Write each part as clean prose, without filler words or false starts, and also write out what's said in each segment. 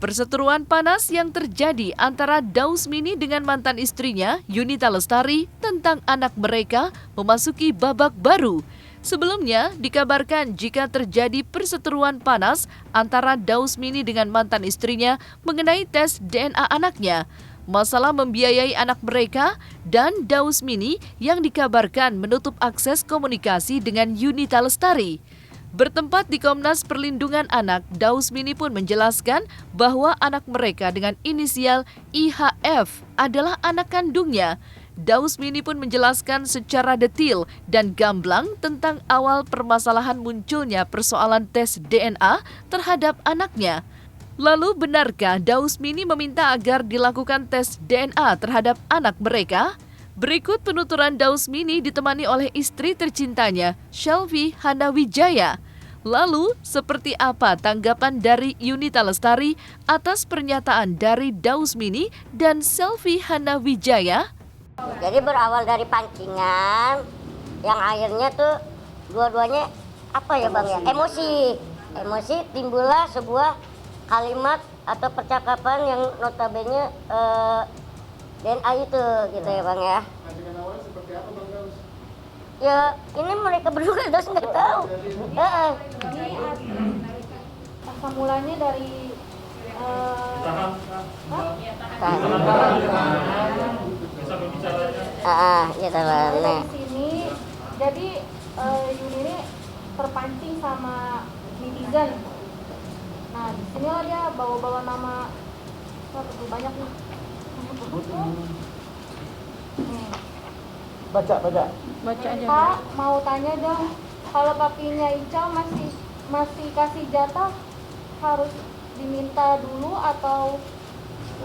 Perseteruan panas yang terjadi antara Daus Mini dengan mantan istrinya, Yunita Lestari, tentang anak mereka memasuki babak baru. Sebelumnya, dikabarkan jika terjadi perseteruan panas antara Daus Mini dengan mantan istrinya mengenai tes DNA anaknya, masalah membiayai anak mereka, dan Daus Mini yang dikabarkan menutup akses komunikasi dengan Yunita Lestari. Bertempat di Komnas Perlindungan Anak, Daus Mini pun menjelaskan bahwa anak mereka dengan inisial IHF adalah anak kandungnya. Daus Mini pun menjelaskan secara detil dan gamblang tentang awal permasalahan munculnya persoalan tes DNA terhadap anaknya. Lalu benarkah Daus Mini meminta agar dilakukan tes DNA terhadap anak mereka? Berikut penuturan Daus Mini ditemani oleh istri tercintanya, Shelfie Hanawijaya. Lalu, seperti apa tanggapan dari Yunita Lestari atas pernyataan dari Daus Mini dan Shelfie Hanawijaya? Jadi berawal dari pancingan, yang akhirnya tuh dua-duanya apa ya Bang ya? Emosi timbullah sebuah kalimat atau percakapan yang notabene DNA itu gitu ya Bang ya. Pancingan awalnya seperti apa Bang Daus? Ya ini mereka berdua Daus nggak tahu. Asal mulanya dari gitu lah. dari sini, jadi Yuni ini terpancing sama netizen. Nah di sinilah dia bawa-bawa nama, banyak nih. Baca aja. Pak, mau tanya dong, kalau papinya Ical masih kasih jatah, harus diminta dulu atau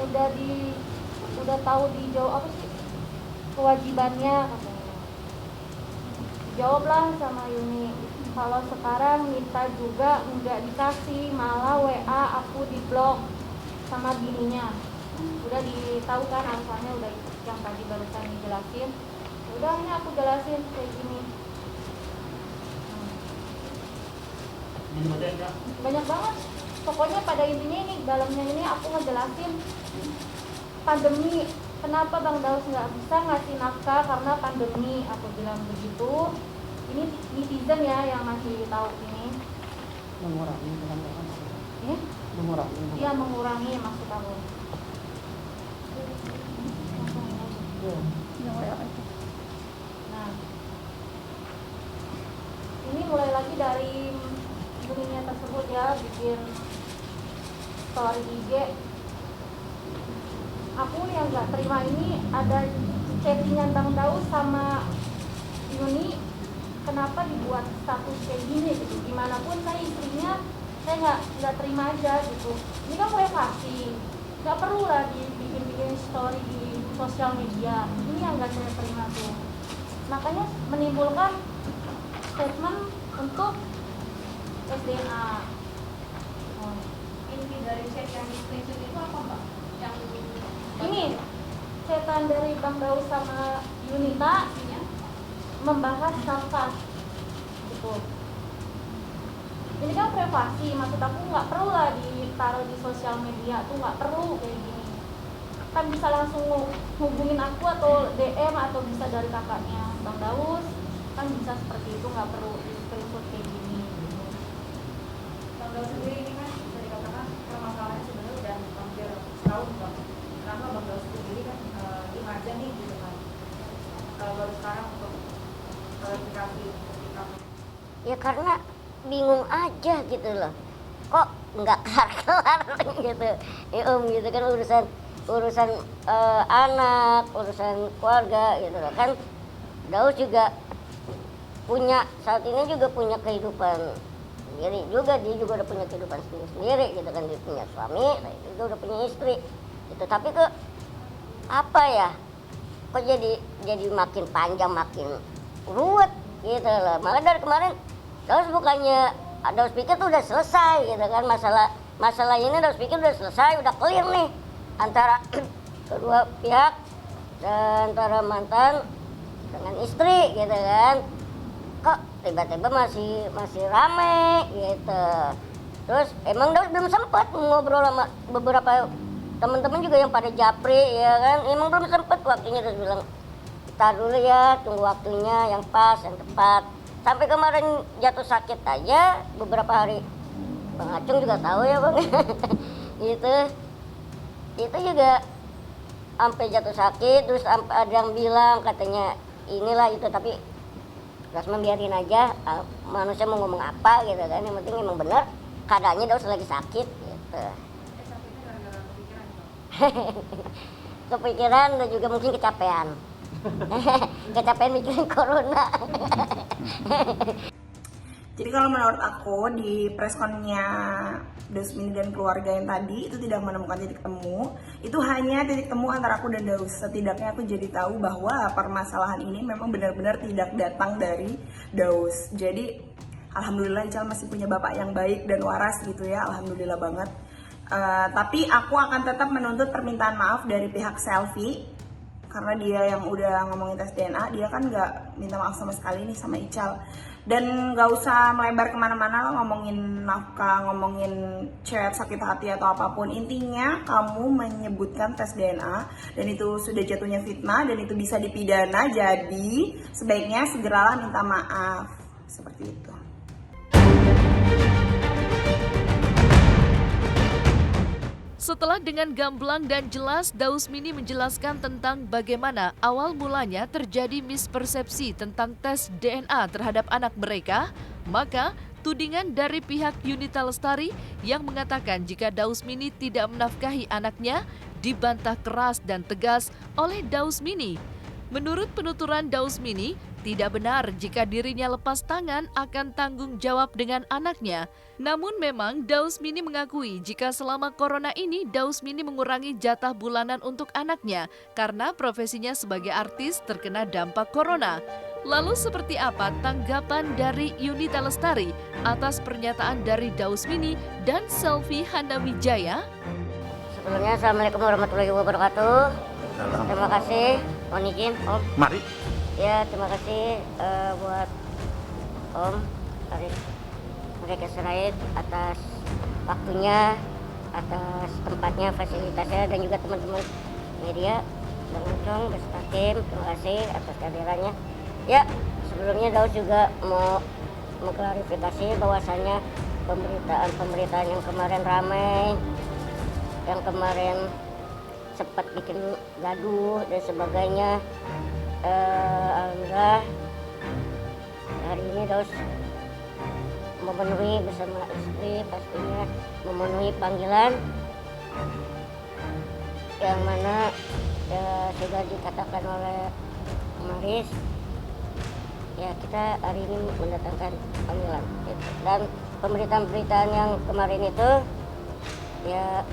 udah tahu dijawab apa sih kewajibannya katanya. Jawablah sama Yuni, kalau sekarang minta juga nggak dikasih, malah WA aku diblok sama bininya. Udah ditahu kan alasannya, udah yang tadi barusan dijelasin. Udah ini aku jelasin kayak gini. Banyak banget. Pokoknya pada intinya ini dalamnya ini aku ngejelasin pandemi. Kenapa Bang Daus nggak bisa ngasih nafkah karena pandemi? Aku bilang begitu. Ini netizen ya yang masih tahu ini. Mengurangi Ya? Iya mengurangi maksud aku. Nah, ini mulai lagi dari bunyinya tersebut ya, bikin story IG. Aku yang nggak terima ini ada chattingan Bang Daus sama Yuni, kenapa dibuat status kayak gini gitu. Gimana pun saya istrinya, saya nggak terima aja gitu. Ini kan privasi, nggak perlu lah dibikin story di sosial media. Ini yang nggak saya terima tuh. Makanya menimbulkan statement untuk SDNA. Inti dari chat yang di screenshot itu apa Mbak? Yang Ini chatan dari Bang Daus sama Yunita membahas nafkah gitu. Ini kan privasi, maksud aku nggak perlu lah ditaruh di sosial media tuh, nggak perlu kayak gini. Kan bisa langsung hubungin aku atau DM atau bisa dari kakaknya Bang Daus, kan bisa seperti itu, nggak perlu di screenshot kayak gini gitu. Bang Daus sendiri ini kan bisa dikatakan permasalahannya sebenarnya udah hampir setahun Bang. Kenapa Bang Daus sendiri kan diem aja nih gitu kan? Kalau baru sekarang untuk klarifikasi sikap. Ya karena bingung aja gitu loh. Kok nggak kelar-kelar gitu. Ya gitu kan urusan anak, urusan keluarga gitu loh. Kan Daus juga saat ini juga punya kehidupan sendiri juga, dia juga udah punya kehidupan sendiri gitu kan, dia punya suami, dia juga udah punya istri gitu. Tapi kok apa ya, kok jadi makin panjang, makin ruwet gitu loh. Malah dari kemarin Daus pikir tuh udah selesai gitu kan, masalah ini Daus pikir udah selesai, udah clear nih antara kedua pihak, antara mantan dengan istri gitu kan. Kok tiba-tiba masih rame gitu. Terus emang Daus belum sempat ngobrol sama beberapa teman-teman juga yang pada japri ya kan, emang belum sempat waktunya. Terus bilang kita dulu ya, tunggu waktunya yang pas, yang tepat. Sampai kemarin jatuh sakit aja beberapa hari, Bang Acung juga tahu ya Bang. Gitu. Itu juga sampai jatuh sakit, terus sampai ada yang bilang katanya inilah itu, tapi Rasman biarin aja, manusia mau ngomong apa gitu kan, yang penting emang benar keadaannya Daus lagi sakit gitu. Sakitnya gara-gara kepikiran Bang? Kepikiran dan juga mungkin kecapean. Kecapean mikirin corona. Jadi kalau menurut aku di preskonnya Daus Mini dan keluarga yang tadi itu tidak menemukan titik temu. Itu hanya titik temu antara aku dan Daus. Setidaknya aku jadi tahu bahwa permasalahan ini memang benar-benar tidak datang dari Daus. Jadi alhamdulillah Ical masih punya bapak yang baik dan waras gitu ya, alhamdulillah banget. Tapi aku akan tetap menuntut permintaan maaf dari pihak Selfie, karena dia yang udah ngomongin tes DNA, dia kan nggak minta maaf sama sekali nih sama Ical. Dan nggak usah melebar kemana-mana ngomongin nafkah, ngomongin chat sakit hati atau apapun. Intinya kamu menyebutkan tes DNA dan itu sudah jatuhnya fitnah dan itu bisa dipidana. Jadi sebaiknya segeralah minta maaf, seperti itu. Setelah dengan gamblang dan jelas, Daus Mini menjelaskan tentang bagaimana awal mulanya terjadi mispersepsi tentang tes DNA terhadap anak mereka, maka tudingan dari pihak Yunita Lestari yang mengatakan jika Daus Mini tidak menafkahi anaknya dibantah keras dan tegas oleh Daus Mini. Menurut penuturan Daus Mini, tidak benar jika dirinya lepas tangan akan tanggung jawab dengan anaknya. Namun memang Daus Mini mengakui jika selama corona ini Daus Mini mengurangi jatah bulanan untuk anaknya karena profesinya sebagai artis terkena dampak corona. Lalu seperti apa tanggapan dari Yunita Lestari atas pernyataan dari Daus Mini dan Selfie Handawijaya? Sebelumnya Assalamualaikum warahmatullahi wabarakatuh. Terima kasih, mohon izin Om. Mari. Ya, terima kasih buat Om Arif mereka Sirait atas waktunya, atas tempatnya, fasilitasnya, dan juga teman-teman media, Bang Acung, beserta tim, terima kasih atas kehadirannya. Ya, sebelumnya Daus juga mau mengklarifikasi bahwasannya pemberitaan yang kemarin ramai, yang kemarin sempat bikin gaduh dan sebagainya. Alhamdulillah hari ini Daus memenuhi bersama istri, pastinya memenuhi panggilan yang mana sudah dikatakan oleh Maris. Ya, kita hari ini mendatangkan panggilan gitu. Dan pemberitaan yang kemarin itu ya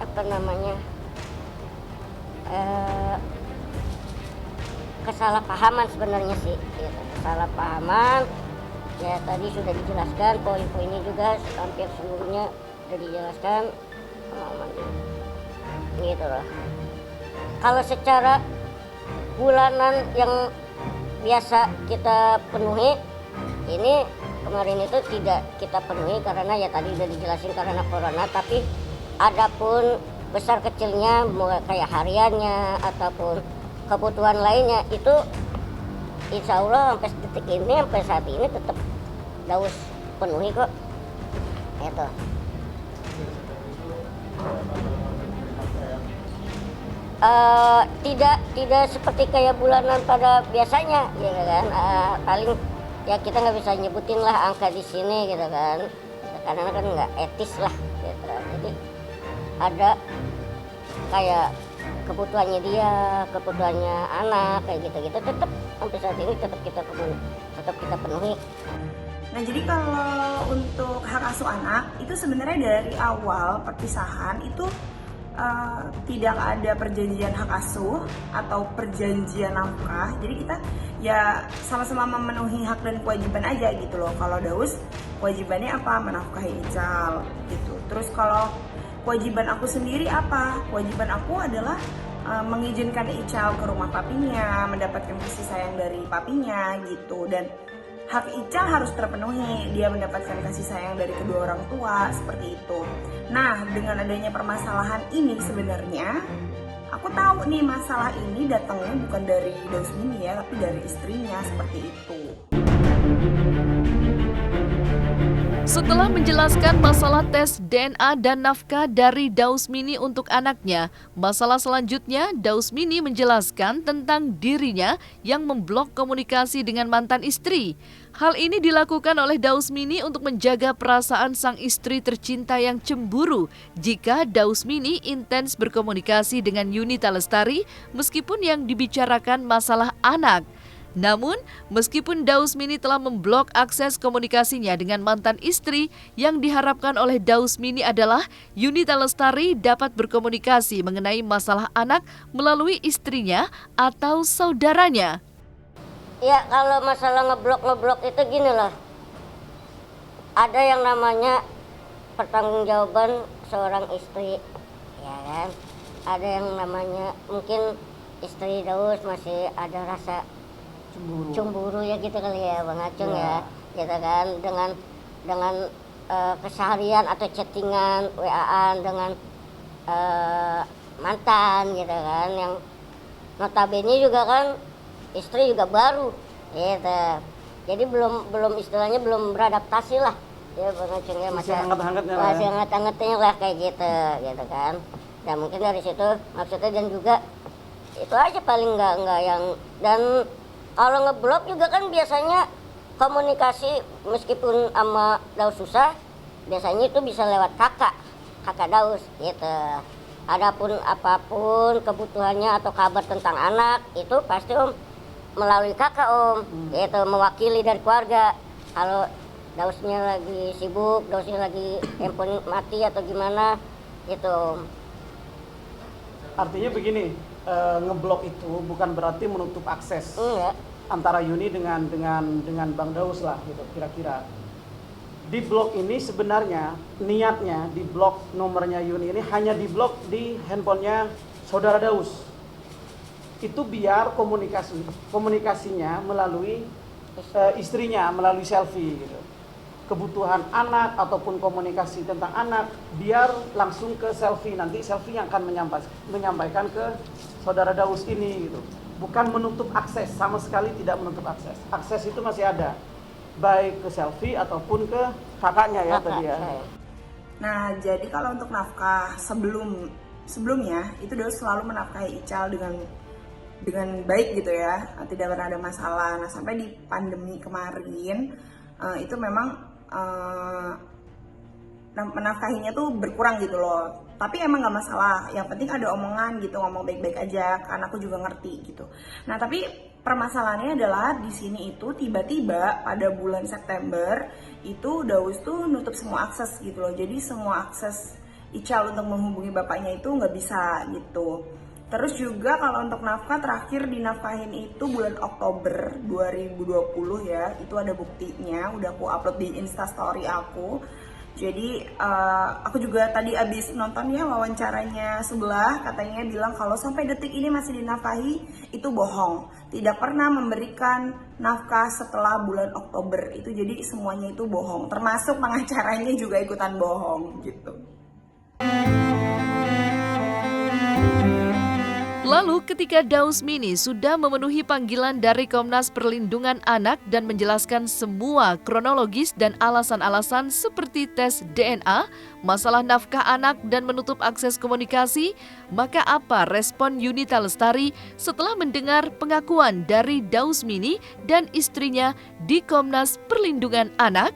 apa namanya kesalahpahaman sebenarnya sih gitu. Kesalahpahaman ya, tadi sudah dijelaskan poin-poinnya juga hampir seluruhnya sudah dijelaskan gitu loh. Kalau secara bulanan yang biasa kita penuhi, ini kemarin itu tidak kita penuhi karena ya tadi udah dijelasin karena corona. Tapi adapun besar kecilnya kayak hariannya ataupun kebutuhan lainnya itu insya Allah sampai detik ini, sampai saat ini tetap Daus penuhi kok itu. Tidak seperti kayak bulanan pada biasanya gitu kan. Paling ya kita nggak bisa nyebutin lah angka di sini gitu kan, karena kan nggak etis lah gitu. Jadi ada kayak kebutuhannya dia, kebutuhannya anak kayak gitu-gitu, tetap sampai saat ini tetap kita penuhi. Nah, jadi kalau untuk hak asuh anak itu sebenarnya dari awal perpisahan itu tidak ada perjanjian hak asuh atau perjanjian nafkah. Jadi kita ya sama-sama memenuhi hak dan kewajiban aja gitu loh. Kalau Daus kewajibannya apa? Menafkahi Ical gitu. Terus kalau kewajiban aku sendiri apa? Kewajiban aku adalah mengizinkan Ical ke rumah papinya, mendapatkan kasih sayang dari papinya gitu. Dan hak Ical harus terpenuhi, dia mendapatkan kasih sayang dari kedua orang tua, seperti itu. Nah, dengan adanya permasalahan ini sebenarnya, aku tahu nih masalah ini datangnya bukan dari Dausmini ya, tapi dari istrinya, seperti itu. Setelah menjelaskan masalah tes DNA dan nafkah dari Dausmini untuk anaknya, masalah selanjutnya Dausmini menjelaskan tentang dirinya yang memblok komunikasi dengan mantan istri. Hal ini dilakukan oleh Dausmini untuk menjaga perasaan sang istri tercinta yang cemburu jika Dausmini intens berkomunikasi dengan Yunita Lestari meskipun yang dibicarakan masalah anak. Namun, meskipun Dausmini telah memblok akses komunikasinya dengan mantan istri, yang diharapkan oleh Dausmini adalah Yunita Lestari dapat berkomunikasi mengenai masalah anak melalui istrinya atau saudaranya. Ya kalau masalah ngeblok itu gini loh, ada yang namanya pertanggungjawaban seorang istri, ya kan? Ada yang namanya mungkin istri Daus masih ada rasa cemburu ya gitu kali ya Bang Acung ya, gitu kan, dengan keseharian atau chattingan, WA-an dengan mantan gitu kan, yang notabene juga kan istri juga baru gitu, jadi belum istilahnya belum beradaptasi lah ya Bang Acung ya, masih hangat-hangatnya lah kayak gitu kan. Dan mungkin dari situ maksudnya, dan juga itu aja paling nggak yang, dan kalau ngeblok juga kan biasanya komunikasi meskipun sama Daus susah, biasanya itu bisa lewat kakak Daus gitu. Adapun apapun kebutuhannya atau kabar tentang anak itu pasti Om melalui kakak Om, gitu, mewakili dari keluarga. Kalau Dausnya lagi sibuk, Dausnya lagi handphone mati atau gimana gitu Om. Artinya begini, ngeblok itu bukan berarti menutup akses Antara Yuni dengan Bang Daus lah gitu kira-kira. Di blok ini sebenarnya niatnya di blok nomornya Yuni ini hanya di blok di handphonenya saudara Daus. Itu biar komunikasinya melalui istrinya, melalui selfie gitu. Kebutuhan anak ataupun komunikasi tentang anak biar langsung ke selfie, nanti selfie yang akan menyampaikan ke saudara Daus ini gitu. Bukan menutup akses, sama sekali tidak menutup akses. Akses itu masih ada, baik ke selfie ataupun ke kakaknya ya tadi ya. Nah, jadi kalau untuk nafkah sebelumnya itu Daus selalu menafkahi Ical dengan baik gitu ya, tidak pernah ada masalah. Nah, sampai di pandemi kemarin itu memang menafkahinya tuh berkurang gitu loh. Tapi emang nggak masalah, yang penting ada omongan gitu, ngomong baik-baik aja, karena aku juga ngerti gitu. Nah tapi permasalahannya adalah di sini itu tiba-tiba pada bulan September itu Daus tuh nutup semua akses gitu loh. Jadi semua akses Ical untuk menghubungi bapaknya itu nggak bisa gitu. Terus juga kalau untuk nafkah terakhir dinafkahin itu bulan Oktober 2020 ya, itu ada buktinya, udah aku upload di Instastory aku. Jadi aku juga tadi abis nonton ya wawancaranya sebelah, katanya bilang kalau sampai detik ini masih dinafkahi, itu bohong. Tidak pernah memberikan nafkah setelah bulan Oktober itu, jadi semuanya itu bohong. Termasuk pengacaranya juga ikutan bohong gitu. Lalu ketika Dausmini sudah memenuhi panggilan dari Komnas Perlindungan Anak dan menjelaskan semua kronologis dan alasan-alasan seperti tes DNA, masalah nafkah anak dan menutup akses komunikasi, maka apa respon Yunita Lestari setelah mendengar pengakuan dari Dausmini dan istrinya di Komnas Perlindungan Anak?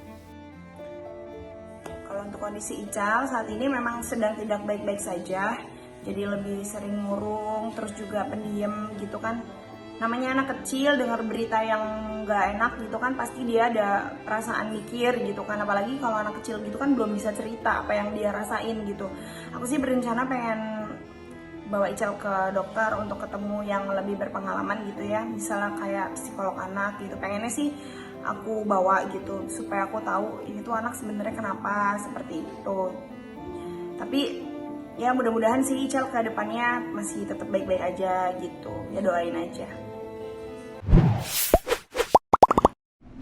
Kalau untuk kondisi Ical saat ini memang sedang tidak baik-baik saja. Jadi lebih sering murung, terus juga pendiam gitu kan. Namanya anak kecil dengar berita yang gak enak gitu kan, pasti dia ada perasaan mikir gitu kan. Apalagi kalau anak kecil gitu kan belum bisa cerita apa yang dia rasain gitu. Aku sih berencana pengen bawa Ical ke dokter untuk ketemu yang lebih berpengalaman gitu ya. Misalnya kayak psikolog anak gitu. Pengennya sih aku bawa gitu supaya aku tahu ini tuh anak sebenarnya kenapa seperti itu. Tapi ya mudah-mudahan sih Ical ke depannya masih tetap baik-baik aja gitu. Ya doain aja.